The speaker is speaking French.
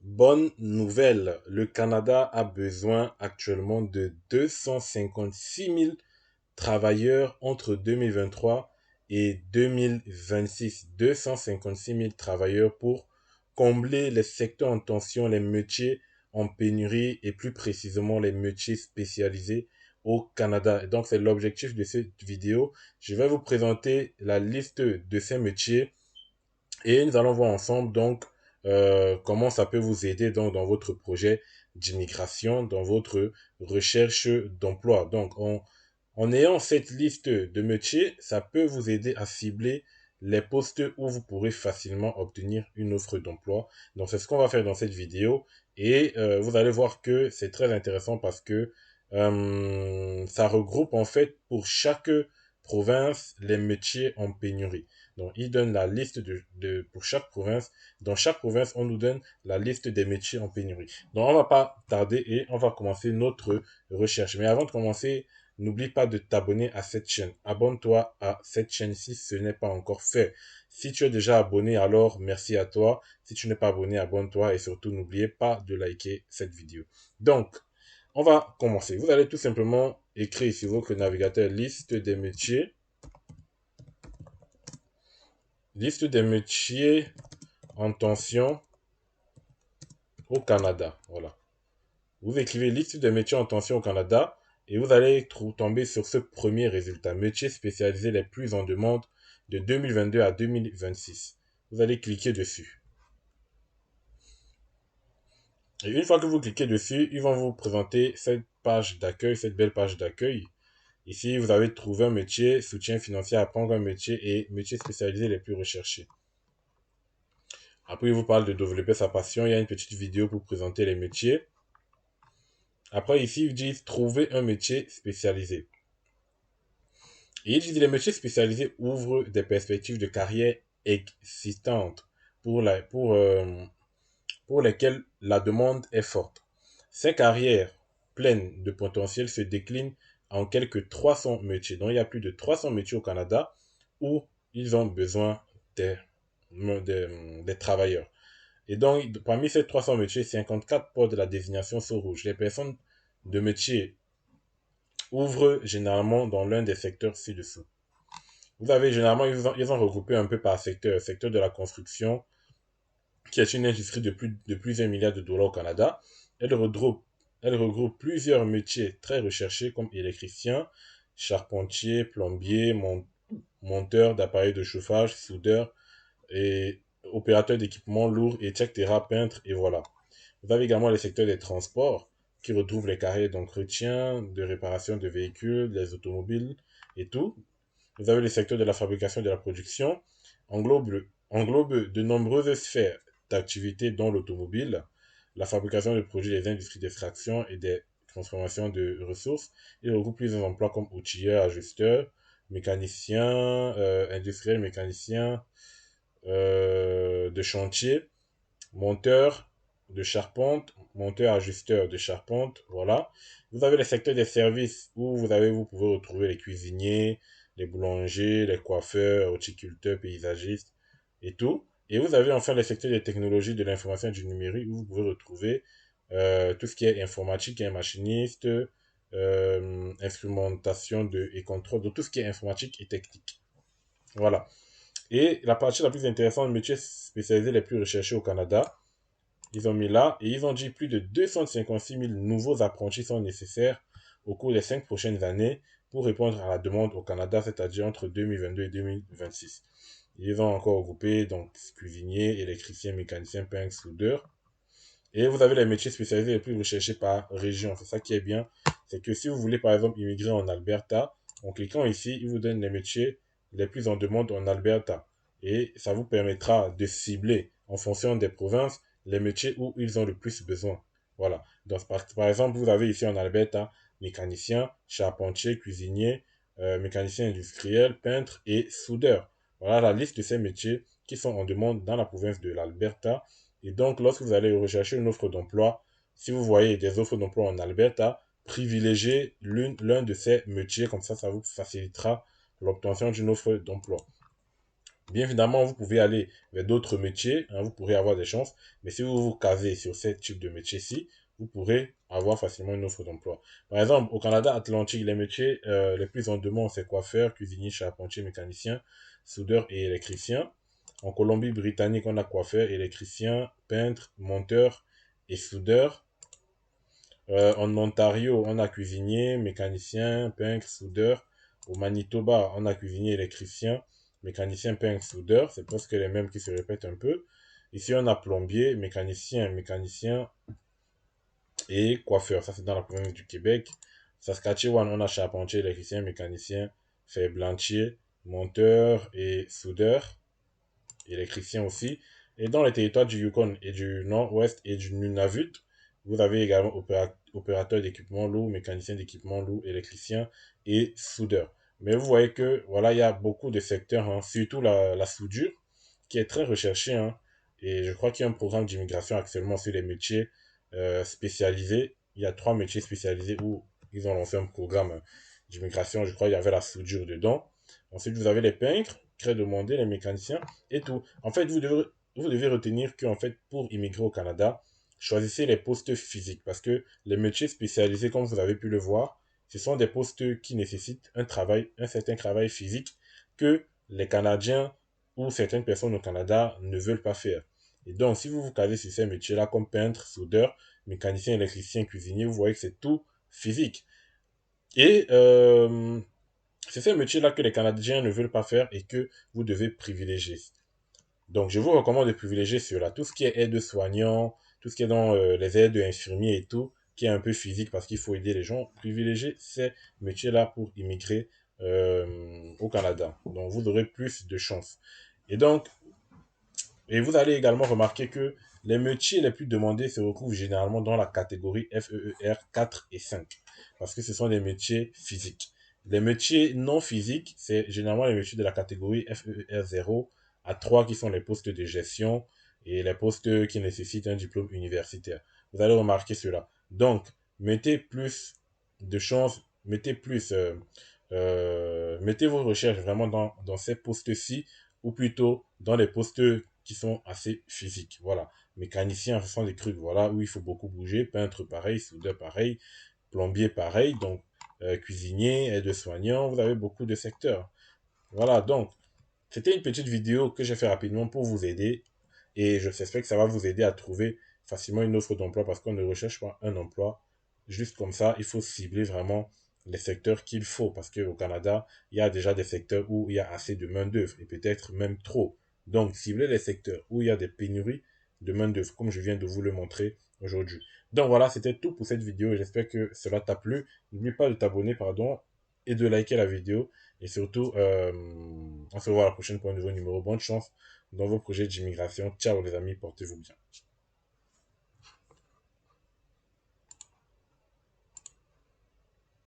Bonne nouvelle, le Canada a besoin actuellement de 256 000 travailleurs entre 2023 et 2026. 256 000 travailleurs pour combler les secteurs en tension, les métiers en pénurie et plus précisément les métiers spécialisés au Canada. Et donc c'est l'objectif de cette vidéo. Je vais vous présenter la liste de ces métiers et nous allons voir ensemble donc comment ça peut vous aider donc dans votre projet d'immigration, dans votre recherche d'emploi. Donc en ayant cette liste de métiers, ça peut vous aider à cibler les postes où vous pourrez facilement obtenir une offre d'emploi. Donc c'est ce qu'on va faire dans cette vidéo et vous allez voir que c'est très intéressant parce que ça regroupe en fait pour chaque province les métiers en pénurie. Donc, il donne la liste pour chaque province. Dans chaque province, on nous donne la liste des métiers en pénurie. Donc, on va pas tarder et on va commencer notre recherche. Mais avant de commencer, n'oublie pas de t'abonner à cette chaîne. Abonne-toi à cette chaîne si ce n'est pas encore fait. Si tu es déjà abonné, alors merci à toi. Si tu n'es pas abonné, abonne-toi et surtout n'oubliez pas de liker cette vidéo. Donc, on va commencer. Vous allez tout simplement écrire sur votre navigateur liste des métiers en tension au Canada. Voilà. Vous écrivez liste des métiers en tension au Canada et vous allez tomber sur ce premier résultat. Métiers spécialisés les plus en demande de 2022 à 2026. Vous allez cliquer dessus. Et une fois que vous cliquez dessus, ils vont vous présenter cette page d'accueil, cette belle page d'accueil. Ici, vous avez trouvé un métier, soutien financier, apprendre un métier et métiers spécialisés les plus recherchés. Après, il vous parle de développer sa passion. Il y a une petite vidéo pour présenter les métiers. Après, ici, ils disent trouver un métier spécialisé. Et ils disent les métiers spécialisés ouvrent des perspectives de carrière existantes pour lesquelles la demande est forte. Ces carrières pleines de potentiel se déclinent en quelques 300 métiers. Donc, il y a plus de 300 métiers au Canada où ils ont besoin des travailleurs. Et donc, parmi ces 300 métiers, 54 portent de la désignation sur rouge. Les personnes de métier ouvrent généralement dans l'un des secteurs ci-dessous. Vous avez généralement, ils ont regroupé un peu par secteur. Secteur de la construction, qui est une industrie de plusieurs milliards de dollars au Canada. Elle regroupe plusieurs métiers très recherchés comme électricien, charpentier, plombier, monteur d'appareils de chauffage, soudeur et opérateur d'équipements lourds, etc., peintre, et voilà. Vous avez également les secteurs des transports qui retrouvent les carrières d'entretien, de réparation de véhicules, les automobiles et tout. Vous avez le secteur de la fabrication et de la production, englobe de nombreuses sphères d'activité dont l'automobile, la fabrication de produits des industries d'extraction et des transformations de ressources. Il regroupe plusieurs emplois comme outilleur, ajusteur, mécanicien, industriel, mécanicien de chantier, monteur de charpente, monteur-ajusteur de charpente, voilà. Vous avez le secteur des services où vous pouvez retrouver les cuisiniers, les boulangers, les coiffeurs, horticulteurs, paysagistes et tout. Et vous avez enfin le secteur des technologies de l'information et du numérique où vous pouvez retrouver tout ce qui est informatique et machiniste, instrumentation et contrôle, de tout ce qui est informatique et technique. Voilà. Et la partie la plus intéressante, métiers spécialisés les plus recherchés au Canada, ils ont mis là et ils ont dit plus de 256 000 nouveaux apprentis sont nécessaires au cours des 5 prochaines années pour répondre à la demande au Canada, c'est-à-dire entre 2022 et 2026. Ils ont encore regroupé donc cuisinier, électricien, mécanicien, peintre, soudeur. Et vous avez les métiers spécialisés les plus recherchés par région. C'est ça qui est bien. C'est que si vous voulez par exemple immigrer en Alberta, en cliquant ici, il vous donne les métiers les plus en demande en Alberta. Et ça vous permettra de cibler en fonction des provinces les métiers où ils ont le plus besoin. Voilà. Donc, par exemple, vous avez ici en Alberta mécanicien, charpentier, cuisinier, mécanicien industriel, peintre et soudeur. Voilà la liste de ces métiers qui sont en demande dans la province de l'Alberta. Et donc, lorsque vous allez rechercher une offre d'emploi, si vous voyez des offres d'emploi en Alberta, privilégiez l'un de ces métiers, comme ça vous facilitera l'obtention d'une offre d'emploi. Bien évidemment, vous pouvez aller vers d'autres métiers, hein, vous pourrez avoir des chances, mais si vous vous casez sur ce type de métier-ci, vous pourrez avoir facilement une offre d'emploi. Par exemple, au Canada Atlantique, les métiers les plus en demande, c'est coiffeur, cuisinier, charpentier, mécanicien, soudeur et électricien. En Colombie-Britannique, on a coiffeur, électricien, peintre, monteur et soudeur. En Ontario, on a cuisinier, mécanicien, peintre, soudeur. Au Manitoba, on a cuisinier, électricien, mécanicien, peintre, soudeur. C'est presque les mêmes qui se répètent un peu. Ici, on a plombier, mécanicien et coiffeur. Ça, c'est dans la province du Québec. Saskatchewan, on a charpentier, électricien, mécanicien, ferblantier, monteur et soudeur, électricien aussi. Et dans les territoires du Yukon et du Nord-Ouest et du Nunavut, vous avez également opérateur d'équipement lourd, mécanicien d'équipement lourd, électricien et soudeur. Mais vous voyez que voilà, il y a beaucoup de secteurs, hein, surtout la soudure, qui est très recherchée. Hein, et je crois qu'il y a un programme d'immigration actuellement sur les métiers spécialisés. Il y a 3 métiers spécialisés où ils ont lancé un programme d'immigration. Je crois qu'il y avait la soudure dedans. Ensuite, vous avez les peintres, très demandés, les mécaniciens et tout. En fait, vous devez retenir qu'en fait, pour immigrer au Canada, choisissez les postes physiques parce que les métiers spécialisés, comme vous avez pu le voir, ce sont des postes qui nécessitent un certain travail physique que les Canadiens ou certaines personnes au Canada ne veulent pas faire. Et donc, si vous vous casez sur ces métiers-là, comme peintre, soudeur, mécanicien, électricien, cuisinier, vous voyez que c'est tout physique. Et c'est ces métiers-là que les Canadiens ne veulent pas faire et que vous devez privilégier. Donc, je vous recommande de privilégier cela. Tout ce qui est aide-soignant, tout ce qui est dans les aides infirmiers et tout, qui est un peu physique parce qu'il faut aider les gens, privilégiez ces métiers-là pour immigrer au Canada. Donc, vous aurez plus de chances. Et donc, et vous allez également remarquer que les métiers les plus demandés se retrouvent généralement dans la catégorie FEER 4 et 5, parce que ce sont des métiers physiques. Les métiers non physiques, c'est généralement les métiers de la catégorie FEER 0 à 3 qui sont les postes de gestion et les postes qui nécessitent un diplôme universitaire. Vous allez remarquer cela. Donc, mettez plus de chances, mettez vos recherches vraiment dans ces postes-ci ou plutôt dans les postes qui sont assez physiques. Voilà. Mécanicien, ce sont des trucs, voilà, où il faut beaucoup bouger. Peintre, pareil. Soudeur, pareil. Plombier, pareil. Donc, cuisinier, aide-soignant, vous avez beaucoup de secteurs. Voilà, donc, c'était une petite vidéo que j'ai fait rapidement pour vous aider. Et je j'espère que ça va vous aider à trouver facilement une offre d'emploi parce qu'on ne recherche pas un emploi juste comme ça. Il faut cibler vraiment les secteurs qu'il faut parce qu'au Canada, il y a déjà des secteurs où il y a assez de main-d'œuvre et peut-être même trop. Donc, ciblez les secteurs où il y a des pénuries de main-d'œuvre, comme je viens de vous le montrer aujourd'hui. Donc voilà, c'était tout pour cette vidéo. J'espère que cela t'a plu. N'oublie pas de t'abonner, pardon, et de liker la vidéo. Et surtout, on se revoit la prochaine pour un nouveau numéro. Bonne chance dans vos projets d'immigration. Ciao les amis, portez-vous bien.